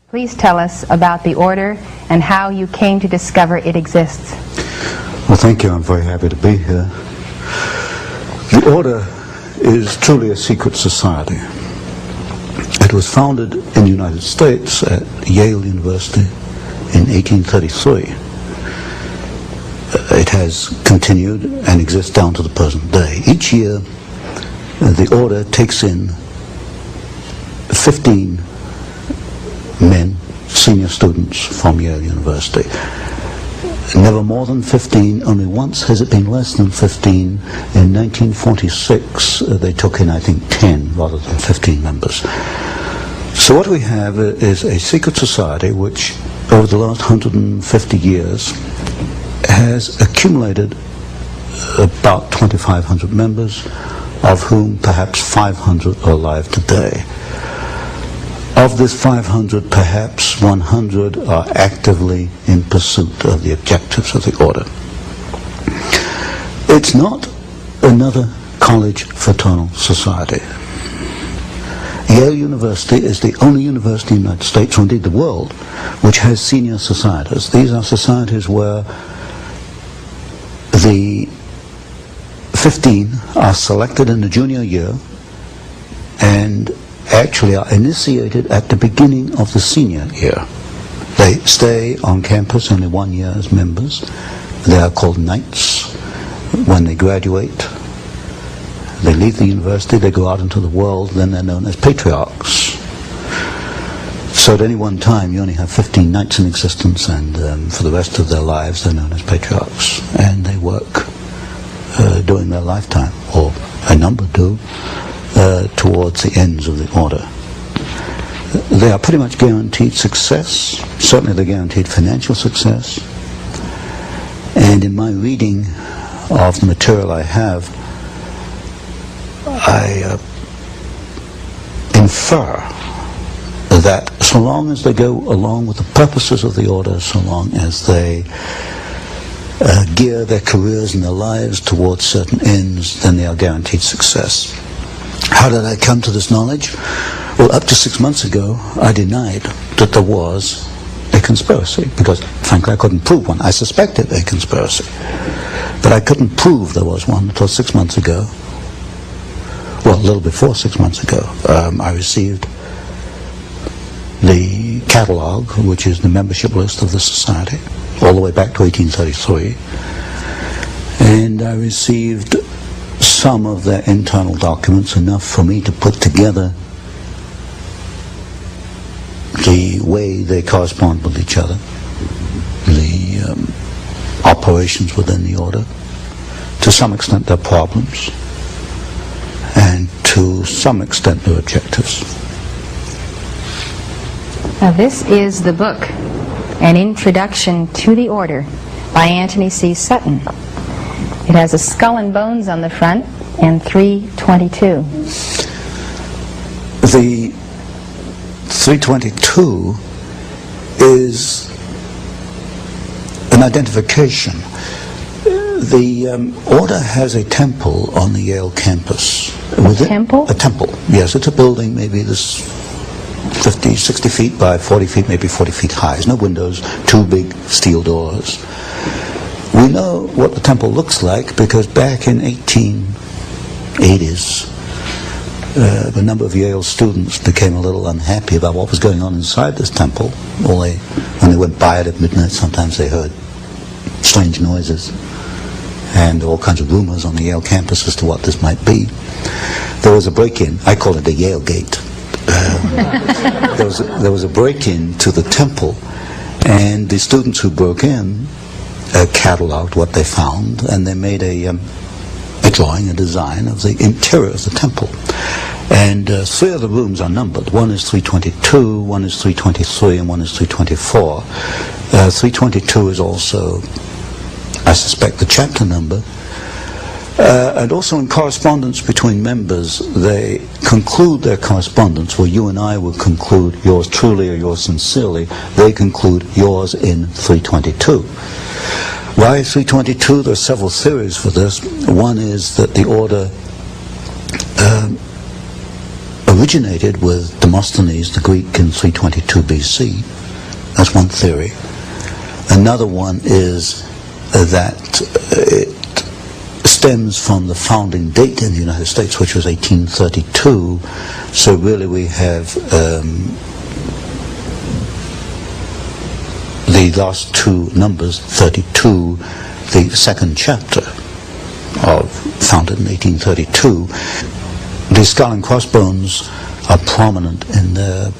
Please tell us about the order and how you came to discover it exists. Well, thank you. I'm very happy to be here. The order is truly a secret society. It was founded in the United States at Yale University in 1833. It has continued and exists down to the present day. Each year, the order takes in 15 men, senior students from Yale University. Never more than 15, only once has it been less than 15. In 1946, they took in, I think, 10 rather than 15 members. So what we have is a secret society which, over the last 150 years, has accumulated about 2,500 members, of whom perhaps 500 are alive today. Of this 500, perhaps 100 are actively in pursuit of the objectives of the order. It's not another college fraternal society. Yale University is the only university in the United States, or indeed the world, which has senior societies. These are societies where the 15 are selected in the junior year and actually are initiated at the beginning of the senior year. They stay on campus only 1 year as members. They are called knights. When they graduate, they leave the university, they go out into the world, then they're known as patriarchs. So at any one time you only have 15 knights in existence, and for the rest of their lives they're known as patriarchs, and they work during their lifetime, or a number do, towards the ends of the order. They are pretty much guaranteed success. Certainly they're guaranteed financial success. And in my reading of the material I have, I infer that so long as they go along with the purposes of the order, so long as they gear their careers and their lives towards certain ends, then they are guaranteed success. How did I come to this knowledge? Well, up to 6 months ago, I denied that there was a conspiracy, because frankly I couldn't prove one. I suspected a conspiracy, but I couldn't prove there was one until 6 months ago. Well, a little before 6 months ago, I received the catalog, which is the membership list of the society, all the way back to 1833, and I received some of their internal documents, enough for me to put together the way they correspond with each other, the operations within the order, to some extent their problems, and to some extent their objectives. Now this is the book, An Introduction to the Order, by Antony C. Sutton. It has a skull and bones on the front and 322. The 322 is an identification. The order has a temple on the Yale campus. A temple? A temple, yes. It's a building maybe this 50, 60 feet by 40 feet, maybe 40 feet high. There's no windows, 2 big steel doors. We know what the temple looks like because back in 1880s, a number of Yale students became a little unhappy about what was going on inside this temple. When they went by it at midnight, sometimes they heard strange noises and all kinds of rumors on the Yale campus as to what this might be. There was a break-in. I call it the Yale Gate. There was a break-in to the temple, and the students who broke in cataloged what they found, and they made a drawing, a design of the interior of the temple. And 3 of the rooms are numbered. One is 322, one is 323, and one is 324. 322 is also, I suspect, the chapter number. And also in correspondence between members, they conclude their correspondence where you and I would conclude yours truly or yours sincerely. They conclude yours in 322. Why 322? There are several theories for this. One is that the order originated with Demosthenes the Greek in 322 BC. That's one theory. Another one is that it stems from the founding date in the United States, which was 1832. So really we have the last two numbers, 32, the second chapter, founded in 1832. The skull and crossbones are prominent in their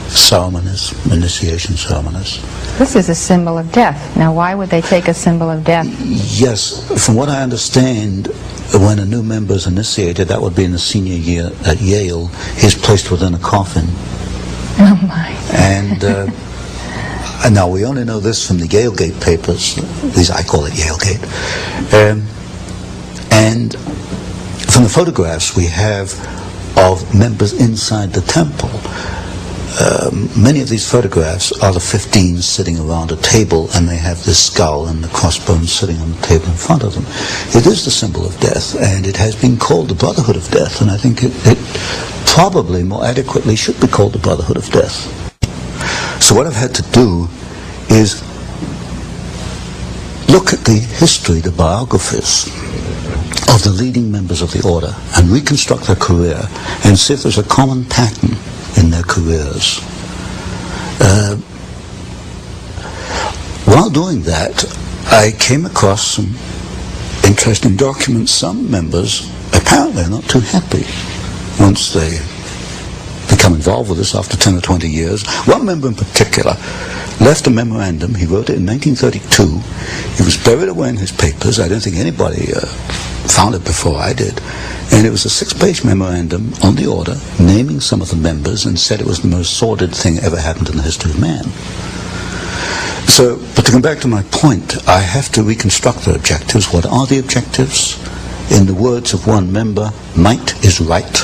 ceremonies, initiation ceremonies. This is a symbol of death. Now, why would they take a symbol of death? Yes, from what I understand, when a new member is initiated, that would be in the senior year at Yale, he's placed within a coffin. Oh my. And now we only know this from the Yalegate papers. At least I call it Yalegate. And from the photographs we have of members inside the temple, many of these photographs are the 15 sitting around a table, and they have this skull and the crossbones sitting on the table in front of them. It is the symbol of death, and it has been called the Brotherhood of Death, and I think it probably more adequately should be called the Brotherhood of Death. So what I've had to do is look at the history, the biographies of the leading members of the order, and reconstruct their career and see if there's a common pattern in their careers. While doing that, I came across some interesting documents. Some members apparently are not too happy once they become involved with this after 10 or 20 years. One member in particular left a memorandum. He wrote it in 1932. It was buried away in his papers. I don't think anybody found it before I did. And it was a 6-page memorandum on the order, naming some of the members, and said it was the most sordid thing ever happened in the history of man. So, but to come back to my point, I have to reconstruct the objectives. What are the objectives? In the words of one member, might is right.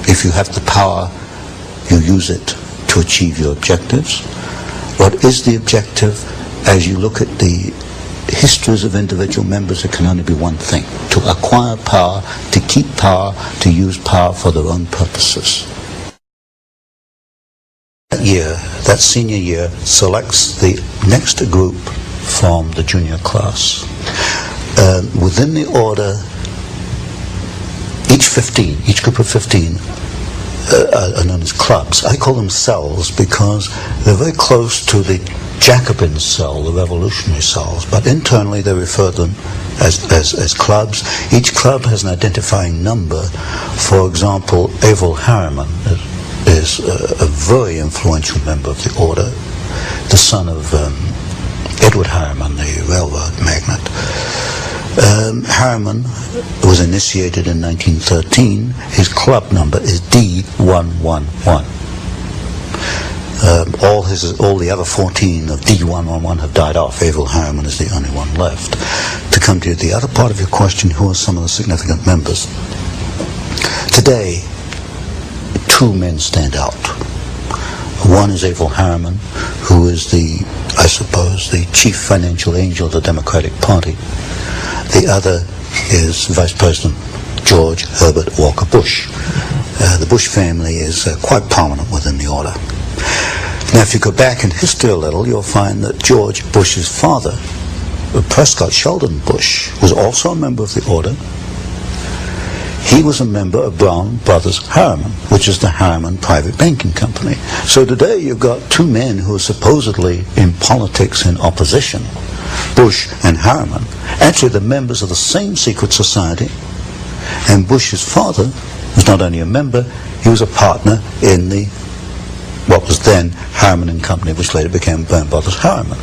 If you have the power, you use it to achieve your objectives. What is the objective? As you look at the histories of individual members, it can only be one thing: to acquire power, to keep power, to use power for their own purposes. That year, that senior year, selects the next group from the junior class. Within the order, each group of 15 are known as clubs. I call them cells because they're very close to the Jacobin cell, the revolutionary cells, but internally they refer to them as clubs. Each club has an identifying number. For example, Averell Harriman is a very influential member of the order, the son of Edward Harriman, the railroad magnate. Harriman was initiated in 1913. His club number is D111. All the other 14 of D111 have died off. Averell Harriman is the only one left. To come to the other part of your question, who are some of the significant members? Today, 2 men stand out. One is Averell Harriman, who is I suppose, the chief financial angel of the Democratic Party. The other is Vice President George Herbert Walker Bush. The Bush family is quite prominent within the order. Now, if you go back in history a little, you'll find that George Bush's father, Prescott Sheldon Bush, was also a member of the order. He was a member of Brown Brothers Harriman, which is the Harriman private banking company. So today you've got 2 men who are supposedly in politics in opposition, Bush and Harriman, actually the members of the same secret society. And Bush's father was not only a member, he was a partner in what was then Harriman and Company, which later became Brown Brothers Harriman.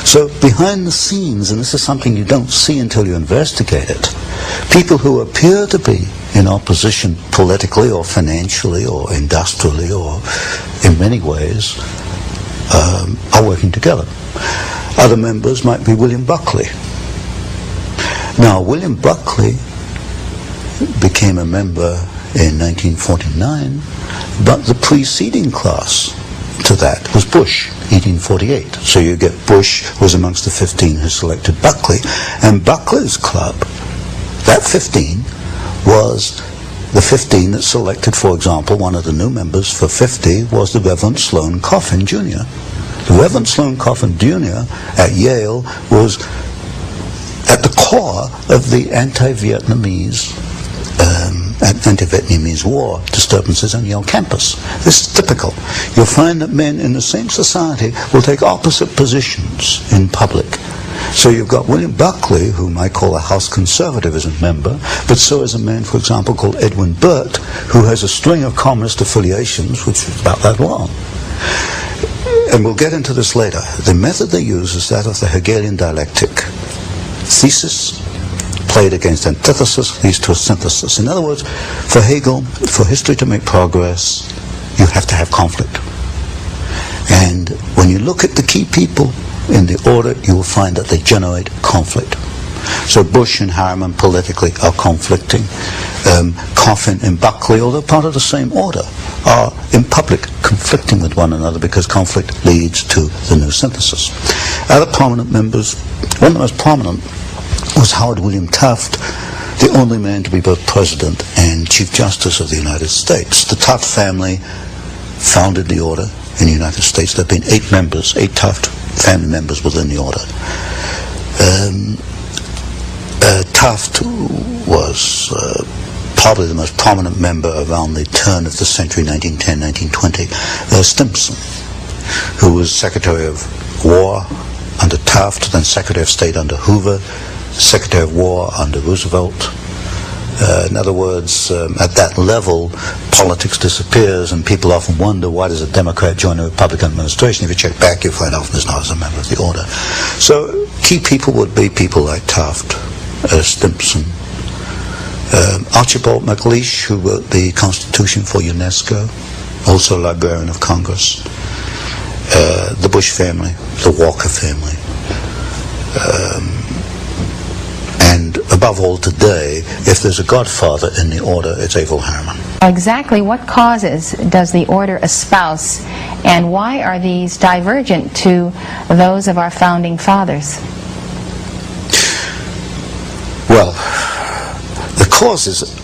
So behind the scenes, and this is something you don't see until you investigate it, people who appear to be in opposition politically or financially or industrially or in many ways are working together. Other members might be William Buckley. Now, William Buckley became a member in 1949, but the preceding class to that was Bush, 1848. So you get Bush was amongst the 15 who selected Buckley, and Buckley's club, that 15, was the 15 that selected, for example, one of the new members for 50 was the Reverend Sloane Coffin Jr. The Reverend Sloane Coffin Jr. at Yale was at the core of the anti-Vietnamese war disturbances on Yale campus. This is typical. You'll find that men in the same society will take opposite positions in public. So you've got William Buckley, whom I call a House Conservatism member, but so is a man, for example, called Edwin Burt, who has a string of communist affiliations, which is about that long. And we'll get into this later. The method they use is that of the Hegelian dialectic. Thesis played against antithesis leads to a synthesis. In other words, for Hegel, for history to make progress, you have to have conflict. And when you look at the key people in the order, you will find that they generate conflict. So Bush and Harriman politically are conflicting. Coffin and Buckley, although part of the same order, are in public conflicting with one another because conflict leads to the new synthesis. Other prominent members, one of the most prominent was Howard William Taft, the only man to be both President and Chief Justice of the United States. The Taft family founded the order in the United States. There have been 8 members, 8 Taft family members within the order. Taft was probably the most prominent member around the turn of the century, 1910, 1920. Stimson, who was Secretary of War under Taft, then Secretary of State under Hoover, Secretary of War under Roosevelt. In other words, at that level, politics disappears, and people often wonder, why does a Democrat join a Republican administration? If you check back, you find often it's not as a member of the order. So key people would be people like Taft, Stimson, Archibald MacLeish, who wrote the Constitution for UNESCO, also Librarian of Congress, the Bush family, the Walker family, and above all today, if there's a godfather in the order, it's Averell Harriman. Exactly what causes does the order espouse, and why are these divergent to those of our founding fathers? Well, the causes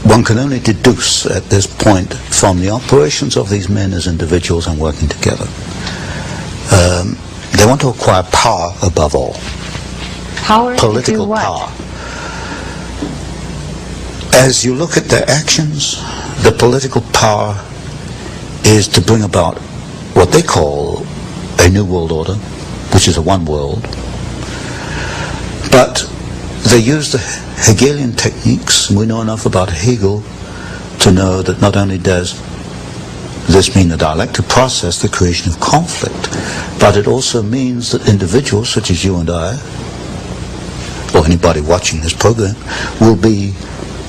one can only deduce at this point from the operations of these men as individuals and working together. They want to acquire power above all. Power Political to do what? power. As you look at their actions, the political power is to bring about what they call a new world order, which is a one world. But they use the Hegelian techniques, and we know enough about Hegel to know that not only does this mean the dialectic process, the creation of conflict, but it also means that individuals such as you and I, or anybody watching this program, will be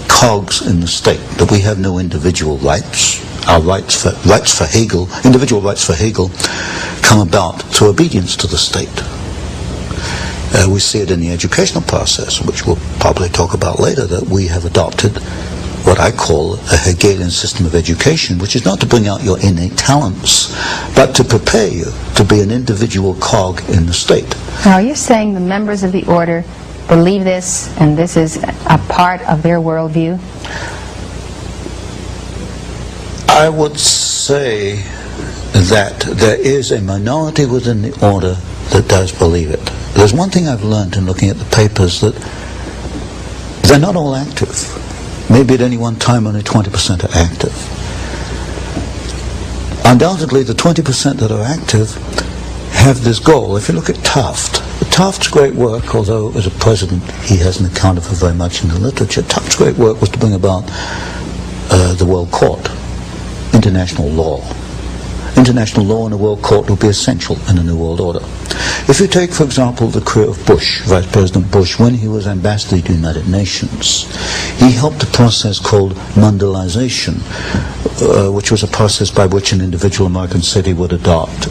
cogs in the state, that we have no individual rights. Our rights for Hegel, individual rights for Hegel, come about through obedience to the state. We see it in the educational process, which we'll probably talk about later, that we have adopted what I call a Hegelian system of education, which is not to bring out your innate talents, but to prepare you to be an individual cog in the state. Now, you're saying the members of the order believe this, and this is a part of their worldview? I would say that there is a minority within the order that does believe it. There's one thing I've learned in looking at the papers, that they're not all active. Maybe at any one time only 20% are active. Undoubtedly, the 20% that are active have this goal. If you look at Taft's great work, although as a president he hasn't accounted for very much in the literature, Taft's great work was to bring about the World Court, international law. International law in a world court will be essential in a new world order. If you take, for example, the career of Bush, Vice President Bush, when he was ambassador to the United Nations, he helped a process called Mondialization, which was a process by which an individual American city would adopt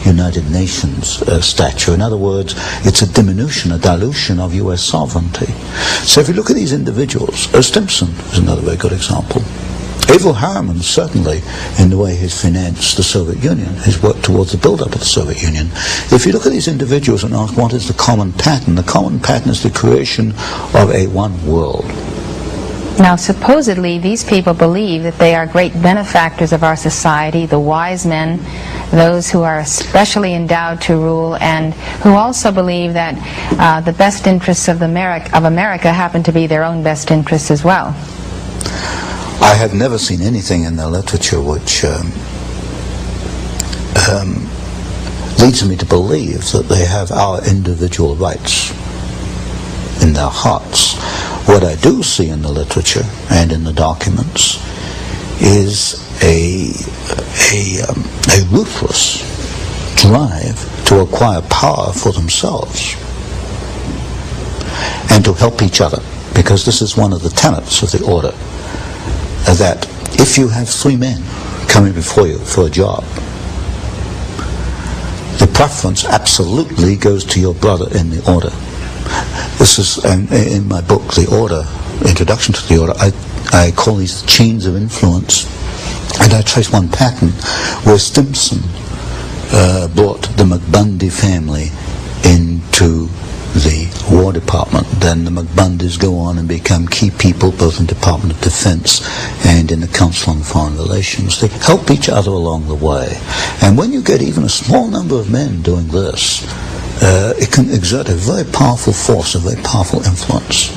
United Nations stature. In other words, it's a diminution, a dilution of U.S. sovereignty. So if you look at these individuals, Stimson is another very good example. Averell Harriman, certainly, in the way he's financed the Soviet Union, his work towards the build-up of the Soviet Union. If you look at these individuals and ask what is the common pattern is the creation of a one world. Now, supposedly, these people believe that they are great benefactors of our society, the wise men, those who are especially endowed to rule, and who also believe that the best interests of America happen to be their own best interests as well. I have never seen anything in their literature which leads me to believe that they have our individual rights in their hearts. What I do see in the literature and in the documents is a ruthless drive to acquire power for themselves and to help each other, because this is one of the tenets of the order, that if you have 3 men coming before you for a job, the preference absolutely goes to your brother in the order. This is in my book, The Order, Introduction to the Order, I call these chains of influence, and I trace one pattern where Stimson brought the McBundy family into the War Department. Then the McBundys go on and become key people both in the Department of Defense and in the Council on Foreign Relations. They help each other along the way. And when you get even a small number of men doing this, it can exert a very powerful force, a very powerful influence.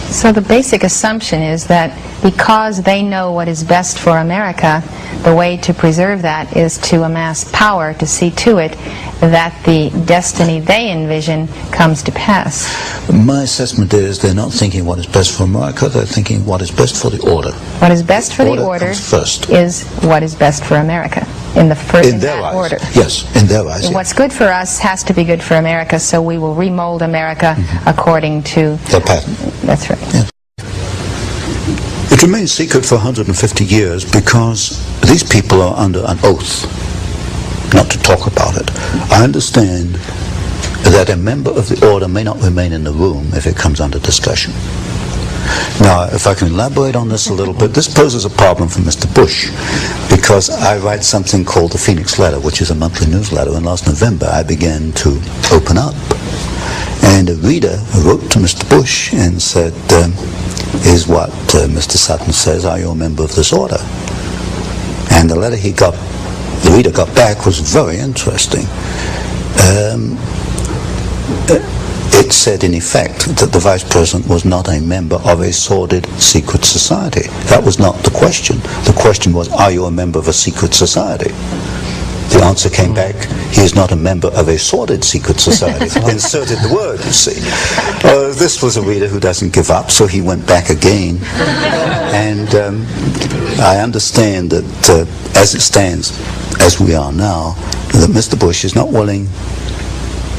So the basic assumption is that because they know what is best for America, the way to preserve that is to amass power to see to it that the destiny they envision comes to pass. My assessment is they're not thinking what is best for America, they're thinking what is best for the order. What is best for the order comes first. Is what is best for America in their eyes. Order. Yes, in their eyes. And what's good for us has to be good for America, so we will remold America according to their pattern. That's right. Yes. It remains secret for 150 years because these people are under an oath not to talk about it. I understand that a member of the order may not remain in the room if it comes under discussion. Now, if I can elaborate on this a little bit, this poses a problem for Mr. Bush, because I write something called the Phoenix Letter, which is a monthly newsletter, and last November I began to open up. And a reader wrote to Mr. Bush and said, is what Mr. Sutton says, are you a member of this order? And the letter the reader got back was very interesting. It said, in effect, that the Vice President was not a member of a sordid secret society. That was not the question. The question was, are you a member of a secret society? The answer came back, he is not a member of a sordid secret society. Inserted the word, you see. This was a reader who doesn't give up, so he went back again. And I understand that as it stands, as we are now, that Mr. Bush is not willing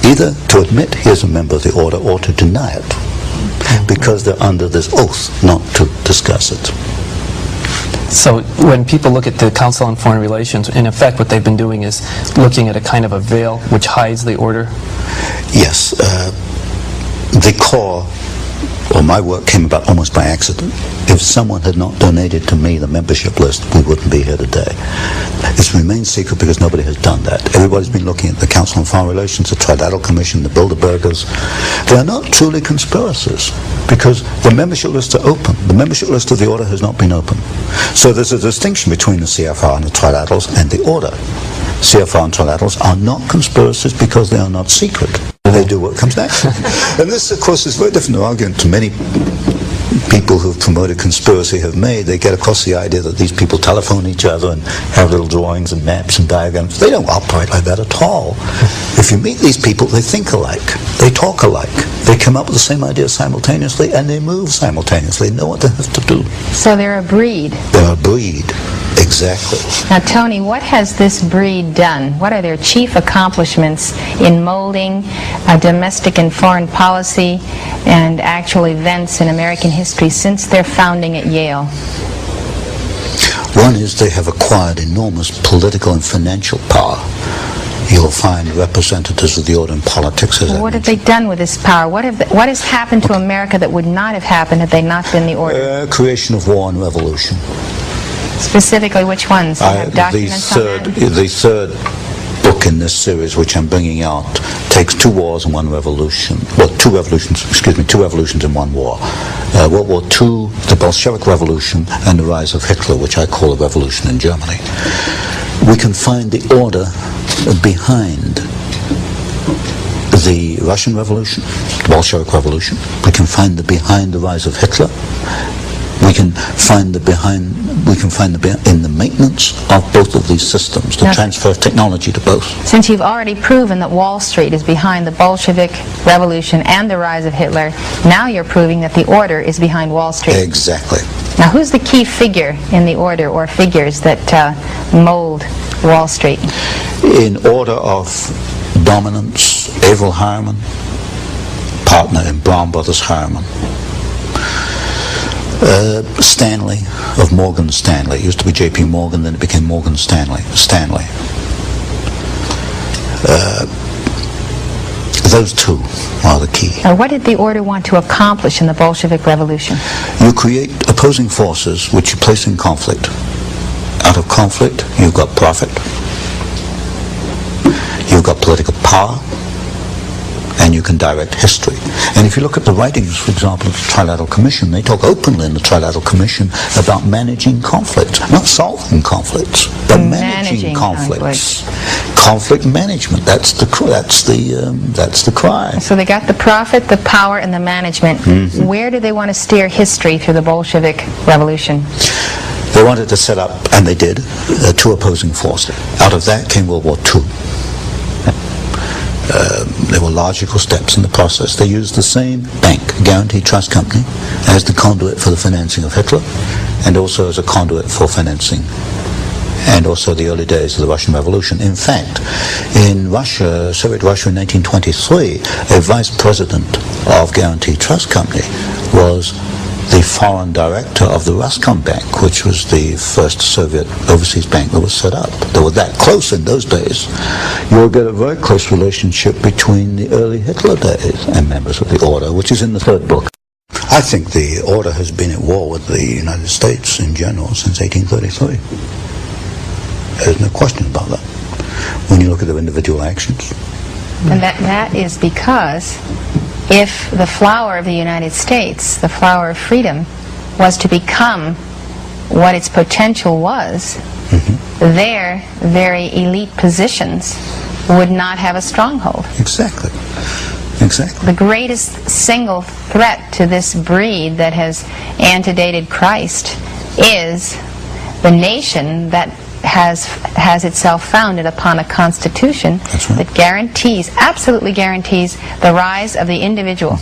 either to admit he is a member of the order or to deny it, because they're under this oath not to discuss it. So when people look at the Council on Foreign Relations, in effect what they've been doing is looking at a kind of a veil which hides the order? Yes. The core, or my work, came about almost by accident. If someone had not donated to me the membership list, we wouldn't be here today. It's remained secret because nobody has done that. Everybody's been looking at the Council on Foreign Relations, the Trilateral Commission, the Bilderbergers. They are not truly conspiracies because the membership lists are open. The membership list of the order has not been open. So there's a distinction between the CFR and the Trilaterals and the order. CFR and Trilaterals are not conspiracies because they are not secret. They do what comes next. And this, of course, is very different argument to many people who've promoted conspiracy have made. They get across the idea that these people telephone each other and have little drawings and maps and diagrams. They don't operate like that at all. If you meet these people, they think alike. They talk alike. They come up with the same ideas simultaneously, and they move simultaneously. They know what they have to do. So they're a breed. They're a breed. Exactly. Now, Tony, what has this breed done? What are their chief accomplishments in molding domestic and foreign policy and actual events in American history since their founding at Yale? One is they have acquired enormous political and financial power. You'll find representatives of the order in politics. What have they done with this power? What has happened to America that would not have happened had they not been the order? Creation of war and revolution. Specifically, which ones? Do you have documents on that? The third book in this series, which I'm bringing out, takes two wars and one revolution. Well, two revolutions in one war. World War II, the Bolshevik Revolution, and the rise of Hitler, which I call a revolution in Germany. We can find the order behind the Russian Revolution, the Bolshevik Revolution. We can find behind the rise of Hitler. We can find in the maintenance of both of these systems, the transfer of technology to both. Since you've already proven that Wall Street is behind the Bolshevik Revolution and the rise of Hitler, now you're proving that the order is behind Wall Street. Exactly. Now, who's the key figure in the order, or figures that mold Wall Street? In order of dominance, Averell Harriman, partner in Brown Brothers Harriman. Stanley of Morgan Stanley. It used to be J.P. Morgan, then it became Morgan Stanley. Those two are the key. Now, what did the order want to accomplish in the Bolshevik Revolution? You create opposing forces which you place in conflict. Out of conflict, you've got profit. You've got political power. And you can direct history. And if you look at the writings, for example, of the Trilateral Commission, they talk openly in the Trilateral Commission about managing conflicts, not solving conflicts, but managing conflicts. Conflict management. That's the cry. So they got the profit, the power, and the management. Mm-hmm. Where do they want to steer history through the Bolshevik Revolution? They wanted to set up, and they did, two opposing forces. Out of that came World War II. There were logical steps in the process. They used the same bank, Guaranty Trust Company, as the conduit for the financing of Hitler, and also as a conduit for financing, and also the early days of the Russian Revolution. In fact, in Russia, Soviet Russia in 1923, a vice president of Guaranty Trust Company was the foreign director of the Roscom Bank, which was the first Soviet overseas bank that was set up. They were that close in those days. You'll get a very close relationship between the early Hitler days and members of the Order, which is in the third book. I think the Order has been at war with the United States in general since 1833. There's no question about that when you look at their individual actions. And that is because if the flower of the United States, the flower of freedom, was to become what its potential was, their very elite positions would not have a stronghold. Exactly. The greatest single threat to this breed that has antedated Christ is the nation that has itself founded upon a constitution that absolutely guarantees the rise of the individual.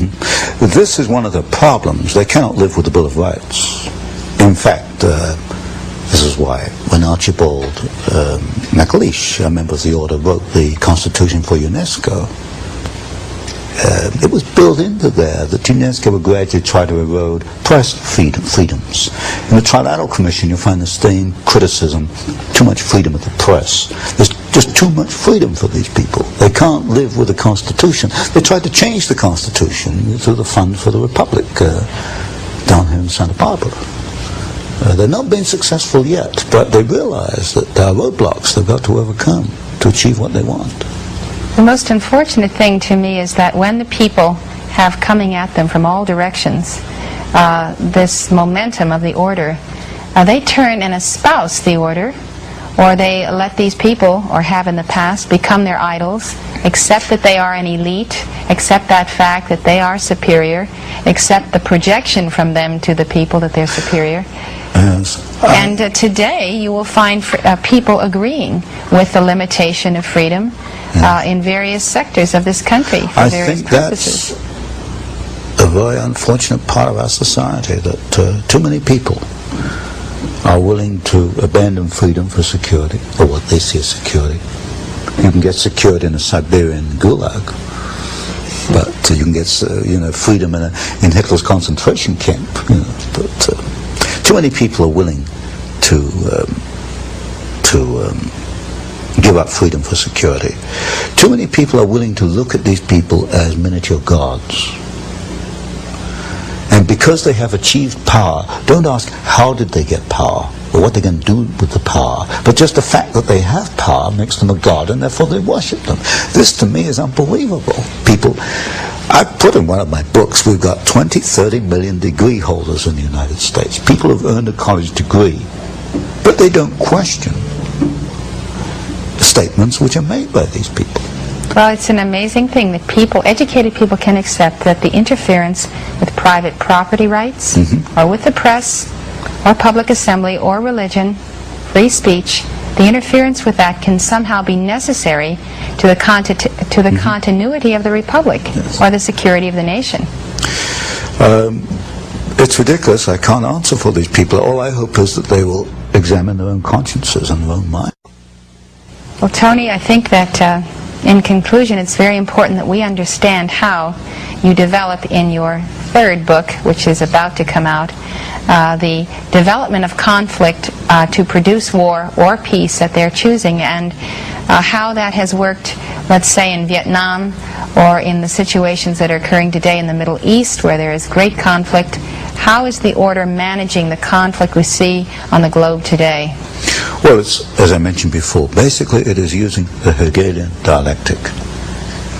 This is one of the problems. They cannot live with the Bill of Rights. In fact, this is why when Archibald MacLeish, a member of the Order, wrote the Constitution for UNESCO, it was built into there that UNESCO would gradually try to erode press freedoms. In the Trilateral Commission, you'll find the same criticism: too much freedom of the press. There's just too much freedom for these people. They can't live with the Constitution. They tried to change the Constitution through the Fund for the Republic down here in Santa Barbara. They've not been successful yet, but they realize that there are roadblocks they've got to overcome to achieve what they want. The most unfortunate thing to me is that when the people have coming at them from all directions this momentum of the Order, they turn and espouse the Order, or they let these people, or have in the past, become their idols, accept that they are an elite, accept that fact that they are superior, accept the projection from them to the people that they're superior. And today you will find people agreeing with the limitation of freedom in various sectors of this country for various purposes. That's a very unfortunate part of our society, that too many people are willing to abandon freedom for security, or what they see as security. You can get security in a Siberian gulag, but you can get freedom in Hitler's concentration camp. But too many people are willing to give up freedom for security. Too many people are willing to look at these people as miniature gods. And because they have achieved power, don't ask how did they get power. or what they're going to do with the power, but just the fact that they have power makes them a god, and therefore they worship them. This to me is unbelievable. People, I put in one of my books, we've got 20, 30 million degree holders in the United States. People have earned a college degree, but they don't question the statements which are made by these people. Well, it's an amazing thing that people, educated people, can accept that the interference with private property rights, or with the press, or public assembly, or religion, free speech, the interference with that can somehow be necessary to the continuity of the republic, or the security of the nation. It's ridiculous. I can't answer for these people. All I hope is that they will examine their own consciences and their own mind. Well, Tony, I think that in conclusion, it's very important that we understand how you develop in your third book, which is about to come out, the development of conflict to produce war or peace that they're choosing, and how that has worked, let's say, in Vietnam, or in the situations that are occurring today in the Middle East, where there is great conflict. How is the order managing the conflict we see on the globe today? Well, it's, as I mentioned before, basically it is using the Hegelian dialectic.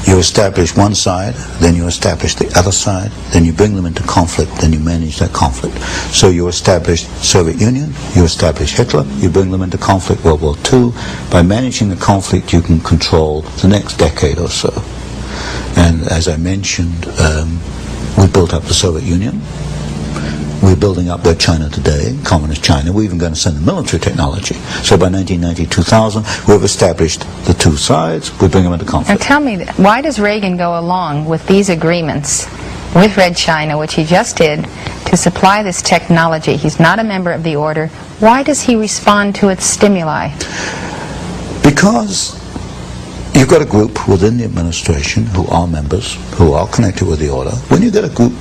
You establish one side, then you establish the other side, then you bring them into conflict, then you manage that conflict. So you establish Soviet Union, you establish Hitler, you bring them into conflict, World War II. By managing the conflict, you can control the next decade or so. And as I mentioned, we built up the Soviet Union. We're building up their China today, Communist China. We're even going to send them military technology. So by 1990, 2000, we've established the two sides. We bring them into conflict. Now tell me, why does Reagan go along with these agreements with Red China, which he just did, to supply this technology? He's not a member of the order. Why does he respond to its stimuli? Because you've got a group within the administration who are members, who are connected with the order. When you get a group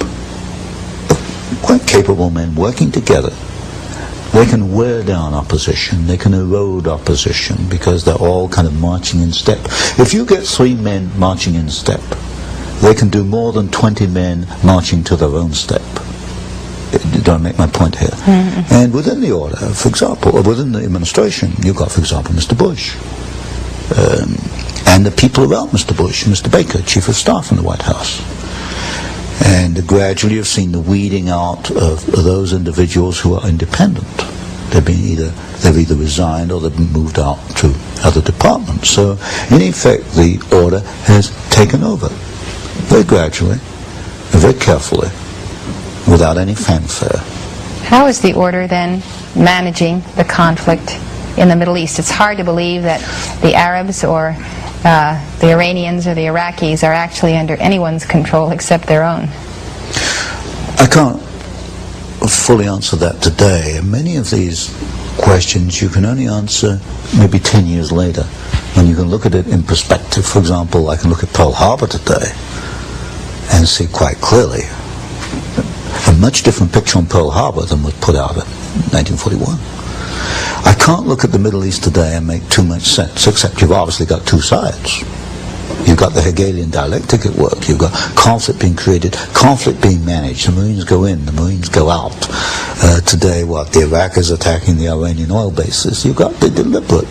quite capable men working together, they can wear down opposition, they can erode opposition, because they're all kind of marching in step. If you get 3 men marching in step, they can do more than 20 men marching to their own step. Do I make my point here? And within the order, for example, or within the administration, you've got, for example, Mr. Bush, and the people around Mr. Bush, Mr. Baker, Chief of Staff in the White House. And gradually you've seen the weeding out of those individuals who are independent. They've either resigned or they've been moved out to other departments. So in effect the order has taken over very gradually, very carefully, without any fanfare. How is the order then managing the conflict in the Middle East? It's hard to believe that the Arabs or the Iranians or the Iraqis are actually under anyone's control except their own. I can't fully answer that today. And many of these questions you can only answer maybe 10 years later, when you can look at it in perspective. For example, I can look at Pearl Harbor today and see quite clearly a much different picture on Pearl Harbor than was put out in 1941. I can't look at the Middle East today and make too much sense, except you've obviously got two sides. You've got the Hegelian dialectic at work. You've got conflict being created, conflict being managed. The Marines go in, the Marines go out. Today, the Iraq is attacking the Iranian oil bases. You've got the deliberate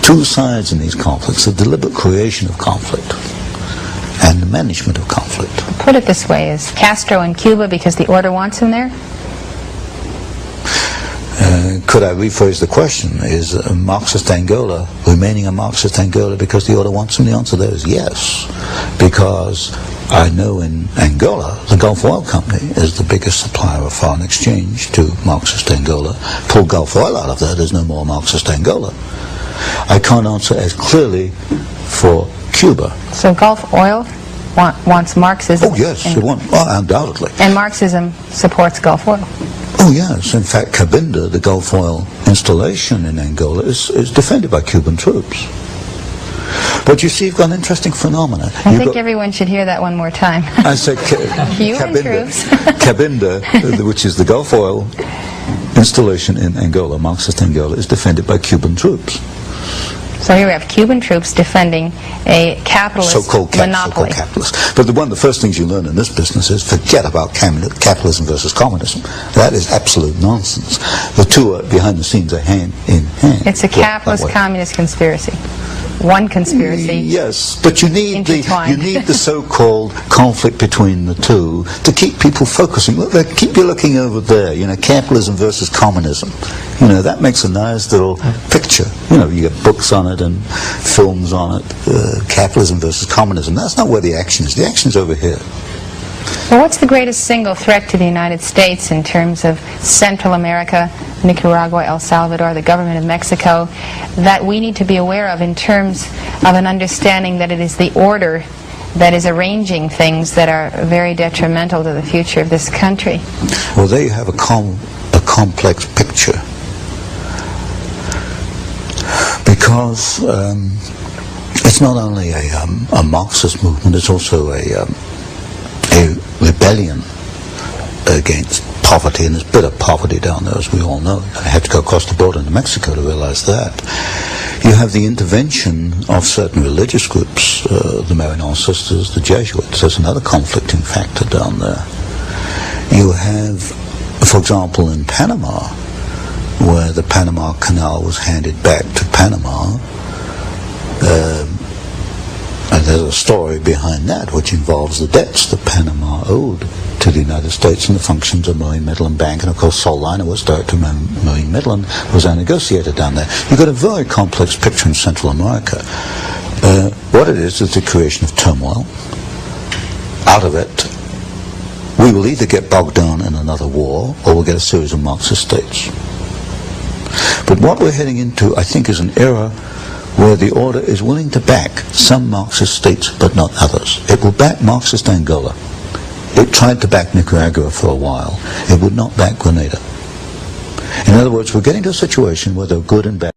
two sides in these conflicts, the deliberate creation of conflict and the management of conflict. Put it this way, is Castro in Cuba because the order wants him there? Could I rephrase the question? Is Marxist Angola remaining a Marxist Angola because the order wants him? The answer there is yes. Because I know in Angola, the Gulf Oil Company is the biggest supplier of foreign exchange to Marxist Angola. Pull Gulf Oil out of there, there's no more Marxist Angola. I can't answer as clearly for Cuba. So Gulf Oil wants Marxism? Oh yes, it wants, undoubtedly. And Marxism supports Gulf Oil? Oh yes, in fact Cabinda, the Gulf Oil installation in Angola, is defended by Cuban troops. But you see, you've got an interesting phenomena. I think everyone should hear that one more time. I said Cabinda, which is the Gulf Oil installation in Angola, Marxist Angola, is defended by Cuban troops. So here we have Cuban troops defending a capitalist monopoly. So-called capitalist. But one of the first things you learn in this business is forget about capitalism versus communism. That is absolute nonsense. The two are, behind the scenes, are hand in hand. It's a capitalist-communist conspiracy. One conspiracy. Yes, but you need the so-called conflict between the two to keep people focusing. Look, keep you looking over there. You know, capitalism versus communism. You know, that makes a nice little picture. You know, you get books on it and films on it. Capitalism versus communism. That's not where the action is. The action is over here. Well, what's the greatest single threat to the United States in terms of Central America, Nicaragua, El Salvador, the government of Mexico, that we need to be aware of in terms of an understanding that it is the order that is arranging things that are very detrimental to the future of this country? Well, there you have a complex picture. Because it's not only a Marxist movement, it's also a rebellion against poverty, and there's bitter poverty down there, as we all know. I had to go across the border into Mexico to realize that. You have the intervention of certain religious groups, the Marian sisters, the Jesuits. There's another conflicting factor down there. You have, for example, in Panama, where the Panama Canal was handed back to Panama, and there's a story behind that which involves the debts that Panama owed to the United States and the functions of Marine Midland Bank. And of course, Sol Leiner was director of Marine Midland, was a negotiator down there. You've got a very complex picture in Central America. What it is the creation of turmoil. Out of it, we will either get bogged down in another war or we'll get a series of Marxist states. But what we're heading into, I think, is an era where the order is willing to back some Marxist states but not others. It will back Marxist Angola. It tried to back Nicaragua for a while. It would not back Grenada. In other words, we're getting to a situation where there are good and bad